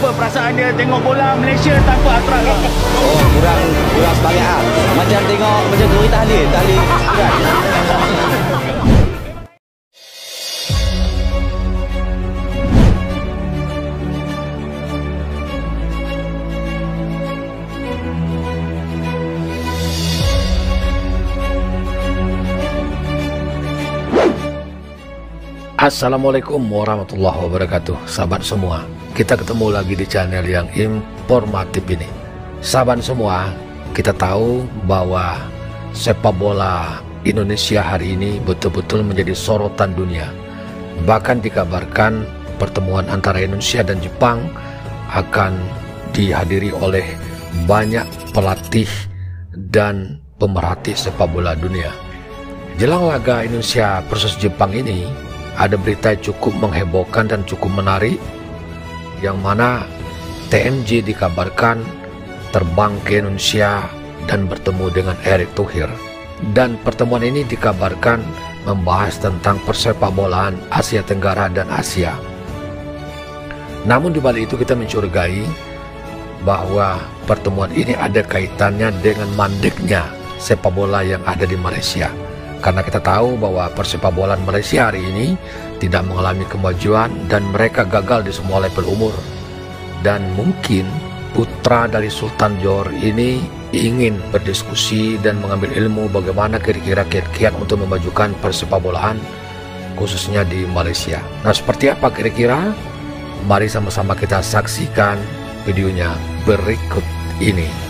Apa perasaan dia tengok bola Malaysia tanpa aturan? Oh, kurang semangat ah. Macam tengok macam Nuri tahlil kan. Assalamualaikum warahmatullahi wabarakatuh. Sahabat semua, kita ketemu lagi di channel yang informatif ini. Sahabat semua, kita tahu bahwa sepak bola Indonesia hari ini betul-betul menjadi sorotan dunia. Bahkan dikabarkan pertemuan antara Indonesia dan Jepang akan dihadiri oleh banyak pelatih dan pemerhati sepak bola dunia. Jelang laga Indonesia versus Jepang ini, ada berita cukup menghebohkan dan cukup menarik, yang mana TMJ dikabarkan terbang ke Indonesia dan bertemu dengan Erick Thohir. Dan pertemuan ini dikabarkan membahas tentang persepak bolaan Asia Tenggara dan Asia. Namun di balik itu kita mencurigai bahwa pertemuan ini ada kaitannya dengan mandeknya sepak bola yang ada di Malaysia. Karena kita tahu bahwa persepak bolaan Malaysia hari ini tidak mengalami kemajuan dan mereka gagal di semua level umur. Dan mungkin putra dari Sultan Johor ini ingin berdiskusi dan mengambil ilmu bagaimana kira-kira kiat-kiat untuk memajukan persepak bolaan khususnya di Malaysia. Nah, seperti apa kira-kira? Mari sama-sama kita saksikan videonya berikut ini.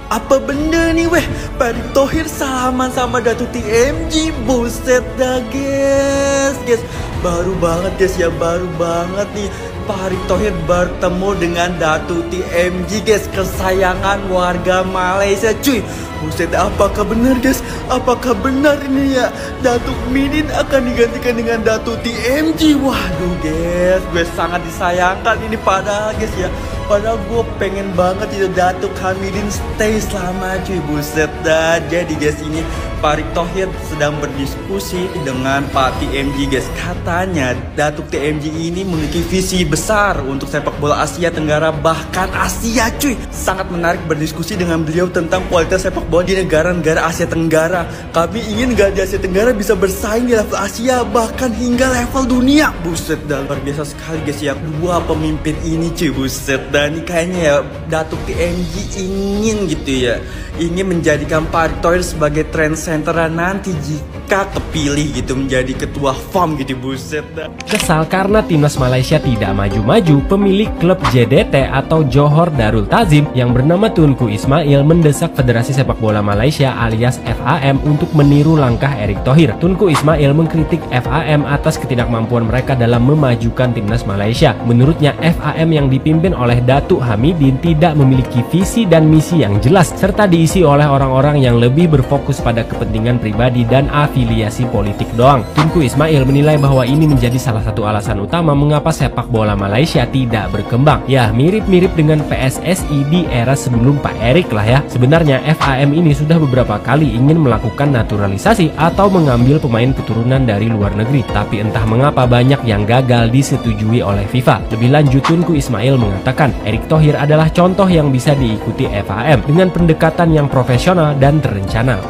Apa benda ni weh? Pak Erick Thohir salaman sama Datuk TMJ. Buset dah guys. Baru banget guys ya, baru banget nih Pak Erick Thohir bertemu dengan Datuk TMJ guys, kesayangan warga Malaysia cuy. Buset, apakah benar guys? Apakah benar ini ya Datuk Midin akan digantikan dengan Datuk TMJ? Waduh guys, gue sangat disayangkan ini padahal guys ya. Padahal gue pengen banget itu Datuk Hamidin stay selama cuy. Buset dah. Jadi guys, ini Pak Erick Thohir sedang berdiskusi dengan Pak TMJ guys. Katanya Datuk TMJ ini memiliki visi besar untuk sepak bola Asia Tenggara, bahkan Asia cuy. Sangat menarik berdiskusi dengan beliau tentang kualitas sepak bola di negara-negara Asia Tenggara. Kami ingin negara di Asia Tenggara bisa bersaing di level Asia, bahkan hingga level dunia. Buset dah, luar biasa sekali guys ya, dua pemimpin ini cuy. Buset dah. Dan kayaknya ya Datuk TMJ ingin gitu ya, ingin menjadikan Pak Erick Thohir sebagai trend center nanti jika kepilih gitu menjadi ketua FAM gitu. Buset dah. Kesal karena timnas Malaysia tidak maju-maju, pemilik klub JDT atau Johor Darul Ta'zim yang bernama Tunku Ismail mendesak Federasi Sepak Bola Malaysia alias FAM untuk meniru langkah Erick Thohir. Tunku Ismail mengkritik FAM atas ketidakmampuan mereka dalam memajukan timnas Malaysia. Menurutnya FAM yang dipimpin oleh Datuk Hamidin tidak memiliki visi dan misi yang jelas, serta diisi oleh orang-orang yang lebih berfokus pada kepentingan pribadi dan afiliasi politik doang. Tunku Ismail menilai bahwa ini menjadi salah satu alasan utama mengapa sepak bola Malaysia tidak berkembang. Ya, mirip-mirip dengan PSSI di era sebelum Pak Erick lah ya. Sebenarnya FAM ini sudah beberapa kali ingin melakukan naturalisasi atau mengambil pemain keturunan dari luar negeri, tapi entah mengapa banyak yang gagal disetujui oleh FIFA. Lebih lanjut, Tunku Ismail mengatakan Erick Thohir adalah contoh yang bisa diikuti FAM dengan pendekatan yang profesional dan terencana.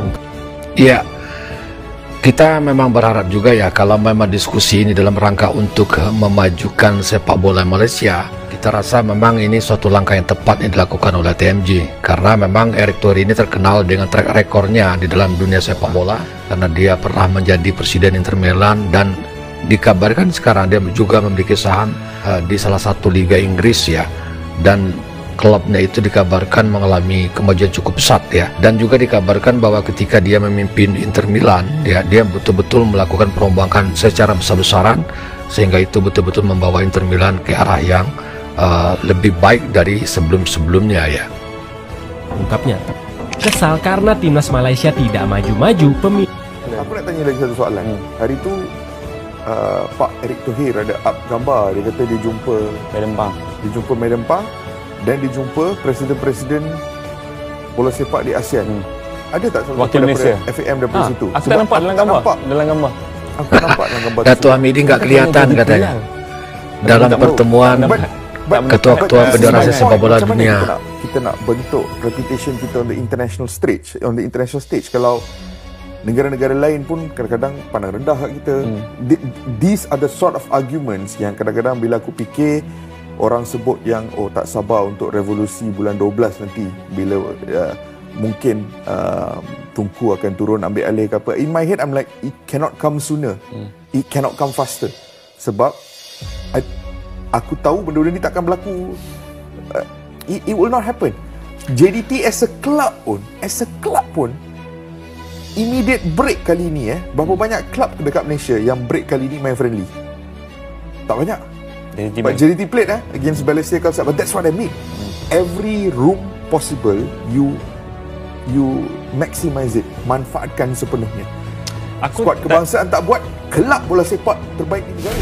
Ya, kita memang berharap juga ya kalau memang diskusi ini dalam rangka untuk memajukan sepak bola Malaysia. Kita rasa memang ini suatu langkah yang tepat yang dilakukan oleh TMJ, karena memang Erick Thohir ini terkenal dengan track recordnya di dalam dunia sepak bola, karena dia pernah menjadi presiden Inter Milan dan dikabarkan sekarang dia juga memiliki saham di salah satu liga Inggris ya. Dan klubnya itu dikabarkan mengalami kemajuan cukup pesat ya. Dan juga dikabarkan bahwa ketika dia memimpin Inter Milan, dia betul-betul melakukan perombakan secara besar-besaran, sehingga itu betul-betul membawa Inter Milan ke arah yang lebih baik dari sebelum-sebelumnya ya. Ungkapnya, kesal karena timnas Malaysia tidak maju-maju. Aku nak tanya lagi satu soalan. Hari itu Pak Erick Thohir ada up gambar, dia kata dia jumpa Madam Pang dan dia jumpa presiden-presiden bola sepak di ASEAN. Ada tak wakil Malaysia FAM daripada situ? Aku tak nampak dalam gambar. Aku nampak dalam gambar. Datuk Hamidin nggak kelihatan katanya dalam pertemuan Ketua-ketua Federasi Sepak Bola macam mana Dunia. kita nak bentuk reputation kita on the international stage kalau negara-negara lain pun kadang-kadang pandang rendah kat kita. These are the sort of arguments yang kadang-kadang bila aku fikir orang sebut yang tak sabar untuk revolusi bulan 12 nanti bila mungkin Tunku akan turun ambil alih ke apa. In my head I'm like, it cannot come sooner. It cannot come faster. Sebab aku tahu benda-benda ni takkan berlaku. It will not happen. JDT as a club pun immediate break kali ni berapa banyak club dekat Malaysia yang break kali ni main friendly? Tak banyak. But JDT played against Balestier Club, but that's what I mean. Every room possible you maximize it, manfaatkan sepenuhnya. Skuad kebangsaan tak buat, kelab bola sepak terbaik di negara.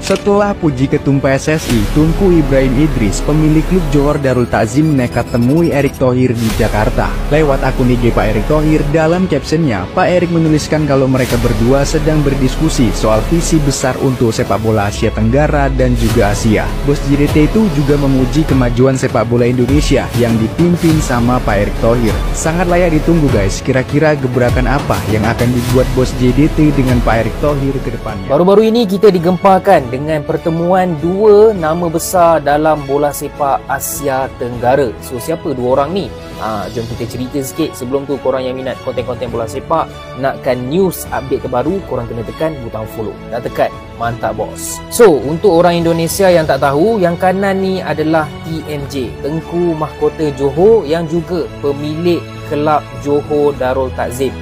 Setelah puji ketum PSSI, Tunku Ibrahim Idris, pemilik klub Johor Darul Takzim nekat temui Erick Thohir di Jakarta. Lewat akun IG Pak Erick Thohir, dalam captionnya, Pak Erick menuliskan kalau mereka berdua sedang berdiskusi soal visi besar untuk sepak bola Asia Tenggara dan juga Asia. Bos JDT itu juga memuji kemajuan sepak bola Indonesia yang dipimpin sama Pak Erick Thohir. Sangat layak ditunggu guys, kira-kira gebrakan apa yang akan dibuat Bos JDT dengan Pak Erick Thohir ke depannya. Baru-baru ini kita digempakan dengan pertemuan dua nama besar dalam bola sepak Asia Tenggara. So siapa dua orang ni? Jom kita cerita sikit. Sebelum tu korang yang minat konten-konten bola sepak, nakkan news update terbaru, korang kena tekan butang follow. Dah tekan? Mantap bos. So untuk orang Indonesia yang tak tahu, yang kanan ni adalah TMJ, Tengku Mahkota Johor, yang juga pemilik kelab Johor Darul Takzim,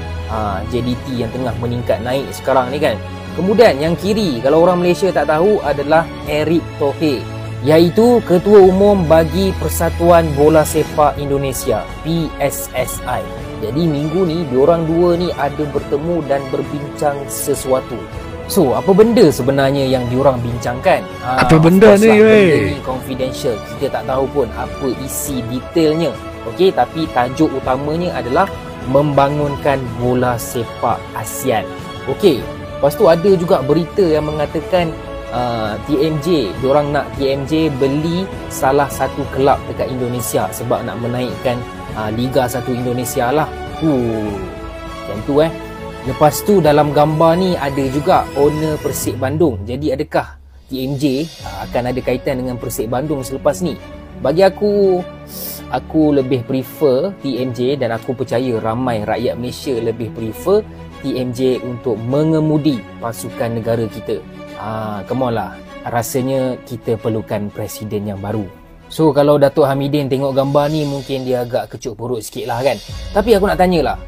JDT yang tengah meningkat naik sekarang ni kan. Kemudian yang kiri, kalau orang Malaysia tak tahu, adalah Erick Thohir, iaitu Ketua Umum bagi Persatuan Bola Sepak Indonesia, PSSI. Jadi minggu ni diorang dua ni ada bertemu dan berbincang sesuatu. So apa benda sebenarnya yang diorang bincangkan? Apa benda ni weh? Benda ni confidential, kita tak tahu pun apa isi detailnya. Okey, tapi tajuk utamanya adalah membangunkan bola sepak ASEAN. Okey, lepas tu ada juga berita yang mengatakan TMJ, diorang nak TMJ beli salah satu kelab dekat Indonesia sebab nak menaikkan Liga 1 Indonesia lah. Macam tu Lepas tu dalam gambar ni ada juga owner Persib Bandung. Jadi adakah TMJ akan ada kaitan dengan Persib Bandung selepas ni? Bagi aku lebih prefer TMJ, dan aku percaya ramai rakyat Malaysia lebih prefer TMJ untuk mengemudi pasukan negara kita. Come on lah. Rasanya kita perlukan presiden yang baru. So kalau Datuk Hamidin tengok gambar ni, mungkin dia agak kecut perut sikit lah kan. Tapi aku nak tanyalah,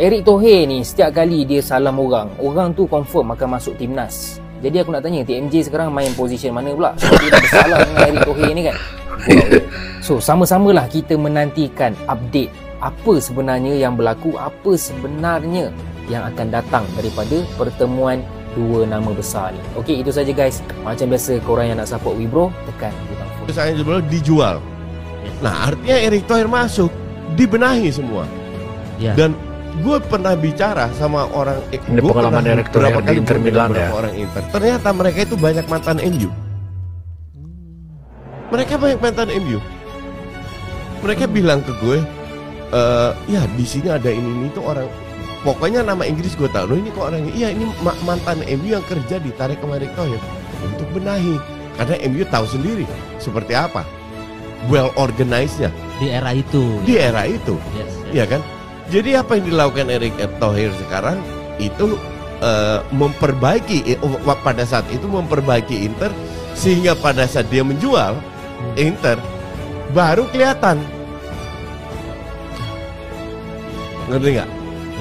Erick Thohir ni setiap kali dia salam orang tu confirm akan masuk timnas. Jadi aku nak tanya, TMJ sekarang main position mana pula? Sebab dia dah bersalah dengan Erick Thohir ni kan. So sama-samalah kita menantikan update apa sebenarnya yang berlaku, apa sebenarnya yang akan datang daripada pertemuan dua nama besar ni. Okey, itu saja guys. Macam biasa, korang yang nak support Wibro, tekan butang follow. Saya dijual. Nah, artinya Erick Thohir masuk, dibenahi semua. Ya. Dan gue pernah bicara sama orang, Ini pengalaman Erick Thohir di Inter Milan ya. Orang Inter. Ternyata mereka itu banyak mantan MU. Mereka banyak mantan MU. Mereka bilang ke gue, ya di sini ada ini tuh orang. Pokoknya nama Inggris gue tahu. Ini kok orangnya? Iya, ini mantan MU yang kerja ditarik ke Erick Thohir untuk benahi. Karena MU tahu sendiri seperti apa well organized-nya di era itu. Di era itu, Yes. iya kan? Jadi apa yang dilakukan Erick Thohir sekarang itu memperbaiki pada saat itu memperbaiki Inter, sehingga pada saat dia menjual Inter baru kelihatan. Ngerti nggak?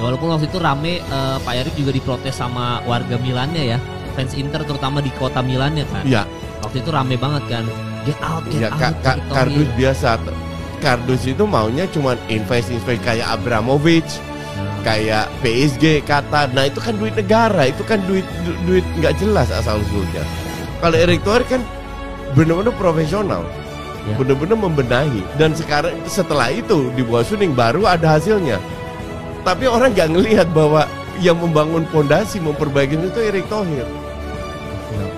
Ya, walaupun waktu itu rame, Pak Erick juga diprotes sama warga Milannya ya, fans Inter terutama di kota Milannya kan. Iya. Waktu itu rame banget kan, get out, Ya, Erick kardus Thohir. biasa. Kardus itu maunya cuma invest kayak Abramovich, kayak PSG, Qatar. Nah itu kan duit negara, itu kan duit nggak jelas asal usulnya. Kalau Erick Thohir kan benar-benar profesional, Ya. benar-benar membenahi. Dan sekarang setelah itu di bawah Suning baru ada hasilnya. Tapi orang nggak ngelihat bahwa yang membangun pondasi, memperbaiki itu Erick Thohir.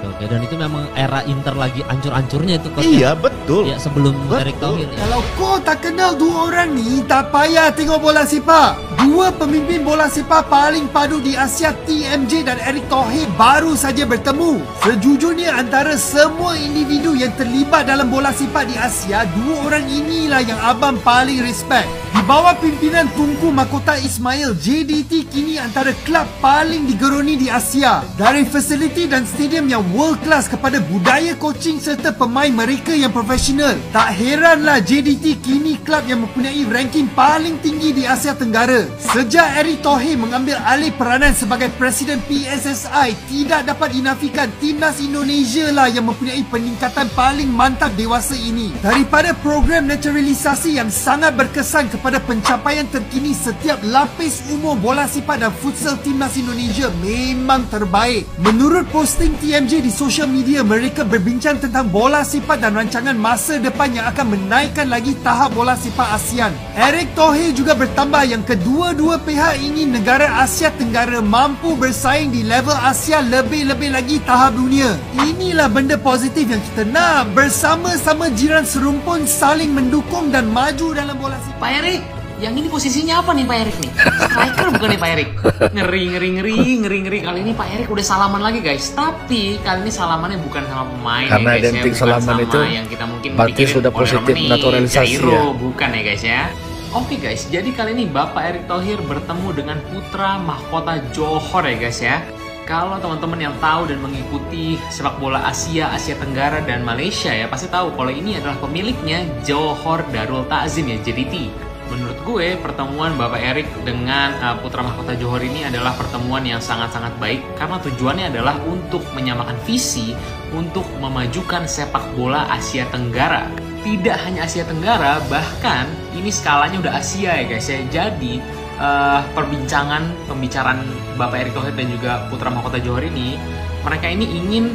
Oke. Oke, dan itu memang era Inter lagi ancur-ancurnya itu coach. Iya, betul. Ya, sebelum Erick Thohir. Ya. Kalau kau tak kenal dua orang ni, tak payah tengok bola sepak. Dua pemimpin bola sepak paling padu di Asia, TMJ dan Erick Thohir, baru saja bertemu. Sejujurnya antara semua individu yang terlibat dalam bola sepak di Asia, dua orang inilah yang abang paling respect. Di bawah pimpinan Tunku Mahkota Ismail, JDT kini antara klub paling digeruni di Asia. Dari fasiliti dan stadium yang world class kepada budaya coaching serta pemain mereka yang profesional, tak heranlah JDT kini klub yang mempunyai ranking paling tinggi di Asia Tenggara. Sejak Erick Thohir mengambil alih peranan sebagai Presiden PSSI, tidak dapat dinafikan Timnas Indonesia lah yang mempunyai peningkatan paling mantap dewasa ini. Daripada program naturalisasi yang sangat berkesan kepada pencapaian terkini setiap lapis umur bola sepak dan futsal Timnas Indonesia memang terbaik. Menurut posting TMJ di social media, mereka berbincang tentang bola sepak dan rancangan masa depan yang akan menaikkan lagi tahap bola sepak ASEAN. Erick Thohir juga bertambah yang kedua-dua pihak ingin negara Asia Tenggara mampu bersaing di level Asia, lebih-lebih lagi tahap dunia. Inilah benda positif yang kita nak, bersama-sama jiran serumpun saling mendukung dan maju dalam bola sepak. Pak Erick, yang ini posisinya apa nih Pak Erick nih? Striker bukan nih Pak Erick? Ngeri. Kali ini Pak Erick udah salaman lagi guys. Tapi kali ini salamannya bukan sama pemain karena ya guys ya. Bukan salaman sama itu yang kita mungkin berarti sudah positif naturalisasi ya. Bukan ya guys ya. Oke guys, jadi kali ini Bapak Erick Thohir bertemu dengan putra mahkota Johor ya guys ya. Kalau teman-teman yang tahu dan mengikuti sepak bola Asia, Asia Tenggara dan Malaysia ya, pasti tahu kalau ini adalah pemiliknya Johor Darul Ta'zim ya, JDT. Menurut gue, pertemuan Bapak Erick dengan putra mahkota Johor ini adalah pertemuan yang sangat-sangat baik karena tujuannya adalah untuk menyamakan visi untuk memajukan sepak bola Asia Tenggara. Tidak hanya Asia Tenggara, bahkan ini skalanya udah Asia ya guys ya. Jadi pembicaraan Bapak Erick Thohir dan juga putra mahkota Johor ini, mereka ini ingin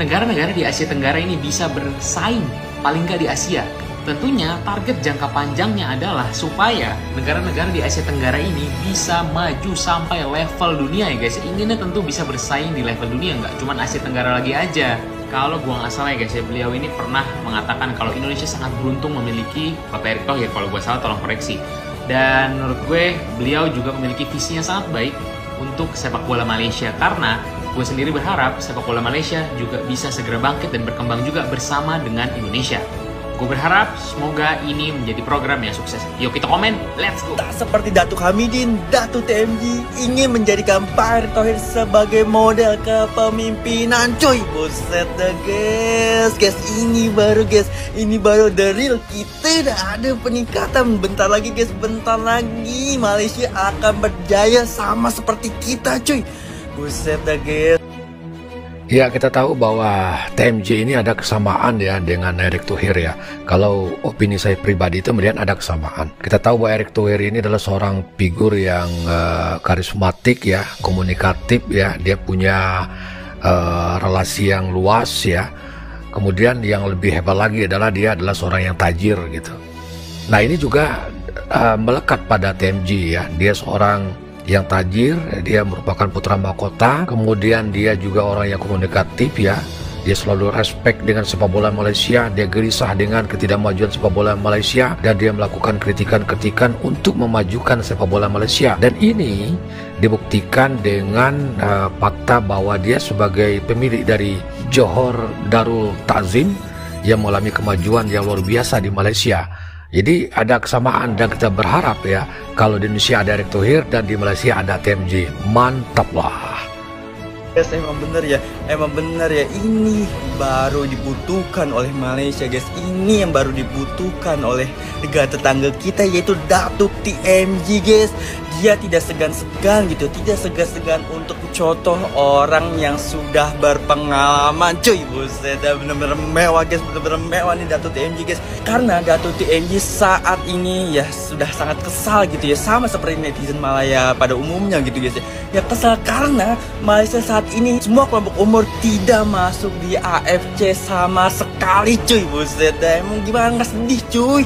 negara-negara di Asia Tenggara ini bisa bersaing paling nggak di Asia. Tentunya target jangka panjangnya adalah supaya negara-negara di Asia Tenggara ini bisa maju sampai level dunia ya guys. Inginnya tentu bisa bersaing di level dunia, nggak cuma Asia Tenggara lagi aja. Kalau gua nggak salah ya guys ya, beliau ini pernah mengatakan kalau Indonesia sangat beruntung memiliki Bapak Erick Thohir. Kalau gua salah tolong koreksi. Dan menurut gue, beliau juga memiliki visinya sangat baik untuk sepak bola Malaysia. Karena gue sendiri berharap sepak bola Malaysia juga bisa segera bangkit dan berkembang juga bersama dengan Indonesia. Gue berharap semoga ini menjadi program yang sukses. Yuk kita komen, let's go. Tak seperti Datuk Hamidin, Datuk TMJ ingin menjadikan Pak Erick Thohir sebagai model kepemimpinan. Cuy, buset dah guys, ini baru the real. Kita dah ada peningkatan. Bentar lagi Malaysia akan berjaya sama seperti kita cuy. Buset dah guys. Ya, kita tahu bahwa TMJ ini ada kesamaan ya dengan Erick Thohir ya. Kalau opini saya pribadi itu melihat ada kesamaan. Kita tahu bahwa Erick Thohir ini adalah seorang figur yang karismatik ya, komunikatif ya. Dia punya relasi yang luas ya. Kemudian yang lebih hebat lagi adalah dia adalah seorang yang tajir gitu. Nah ini juga melekat pada TMJ ya. Dia seorang yang tajir, dia merupakan putra mahkota, kemudian dia juga orang yang komunikatif ya. Dia selalu respect dengan sepak bola Malaysia, dia gelisah dengan ketidakmajuan sepak bola Malaysia, dan dia melakukan kritikan-kritikan untuk memajukan sepak bola Malaysia. Dan ini dibuktikan dengan fakta bahwa dia sebagai pemilik dari Johor Darul Ta'zim yang mengalami kemajuan yang luar biasa di Malaysia. Jadi ada kesamaan dan kita berharap ya, kalau di Indonesia ada Erick Thohir dan di Malaysia ada TMJ, mantap lah. Guys, emang bener ya, ini baru dibutuhkan oleh Malaysia guys. Ini yang baru dibutuhkan oleh negara tetangga kita, yaitu Datuk TMJ guys. Dia tidak segan-segan gitu, tidak segan-segan untuk contoh orang yang sudah berpengalaman cuy. Buset, bener-bener mewah guys, bener-bener mewah nih Datuk TMJ guys. Karena Datuk TMJ saat ini ya sudah sangat kesal gitu ya, sama seperti netizen Malaya pada umumnya gitu guys ya. Ya kesal karena Malaysia saat ini semua kelompok umur tidak masuk di AFC sama sekali cuy. Buset, emang gimana, nggak sedih cuy.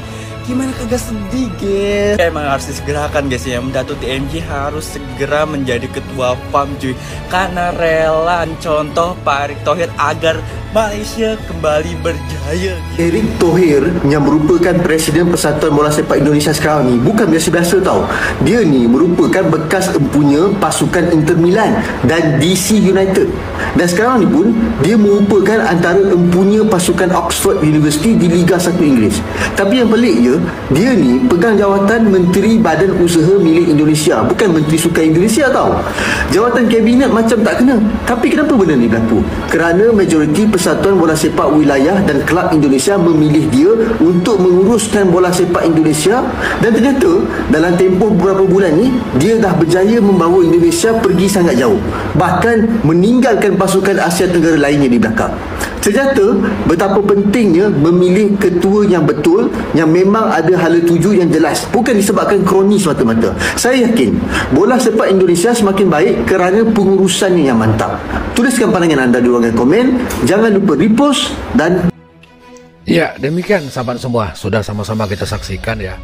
Gimana kagak sedih, guys? Emang harus disegerakan, guys ya. Datuk TMJ harus segera menjadi ketua PAM, cuy. Karena rela contoh Pak Erick Thohir agar Malaysia kembali berjaya. Erick Thohir yang merupakan Presiden Persatuan Bola Sepak Indonesia sekarang ni bukan biasa-biasa tau. Dia ni merupakan bekas empunya pasukan Inter Milan dan DC United. Dan sekarang ni pun dia merupakan antara empunya pasukan Oxford University di Liga 1 Inggeris. Tapi yang peliknya, dia ni pegang jawatan Menteri Badan Usaha Milik Indonesia, bukan Menteri Sukan Indonesia tau. Jawatan kabinet macam tak kena. Tapi kenapa benda ni berlaku? Kerana majoriti Persatuan Bola Sepak Wilayah dan Kelab Indonesia memilih dia untuk menguruskan bola sepak Indonesia, dan ternyata dalam tempoh beberapa bulan ni dia dah berjaya membawa Indonesia pergi sangat jauh, bahkan meninggalkan pasukan Asia Tenggara lainnya di belakang. Ternyata betapa pentingnya memilih ketua yang betul, yang memang ada hala tuju yang jelas, bukan disebabkan kroni semata-mata. Saya yakin bola sepak Indonesia semakin baik kerana pengurusannya yang mantap. Tuliskan pandangan anda di ruangan komen. Jangan lupa repost dan... Ya, demikian sahabat semua, sudah sama-sama kita saksikan ya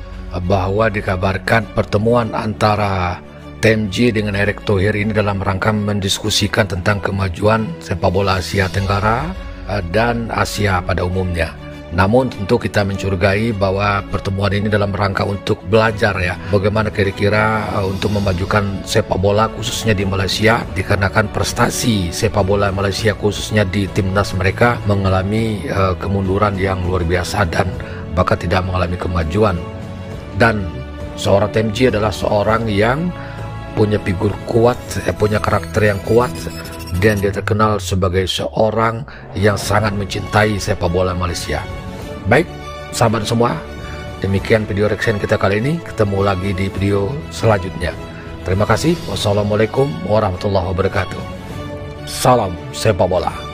bahwa dikabarkan pertemuan antara TMJ dengan Erick Thohir ini dalam rangka mendiskusikan tentang kemajuan sepak bola Asia Tenggara dan Asia pada umumnya. Namun tentu kita mencurigai bahwa pertemuan ini dalam rangka untuk belajar ya bagaimana kira-kira untuk memajukan sepak bola khususnya di Malaysia, dikarenakan prestasi sepak bola Malaysia khususnya di timnas mereka mengalami kemunduran yang luar biasa dan bahkan tidak mengalami kemajuan. Dan seorang TMJ adalah seorang yang punya figur kuat, punya karakter yang kuat, dan dia terkenal sebagai seorang yang sangat mencintai sepak bola Malaysia. Baik, sahabat semua, demikian video reaction kita kali ini. Ketemu lagi di video selanjutnya. Terima kasih. Wassalamualaikum warahmatullahi wabarakatuh. Salam sepak bola.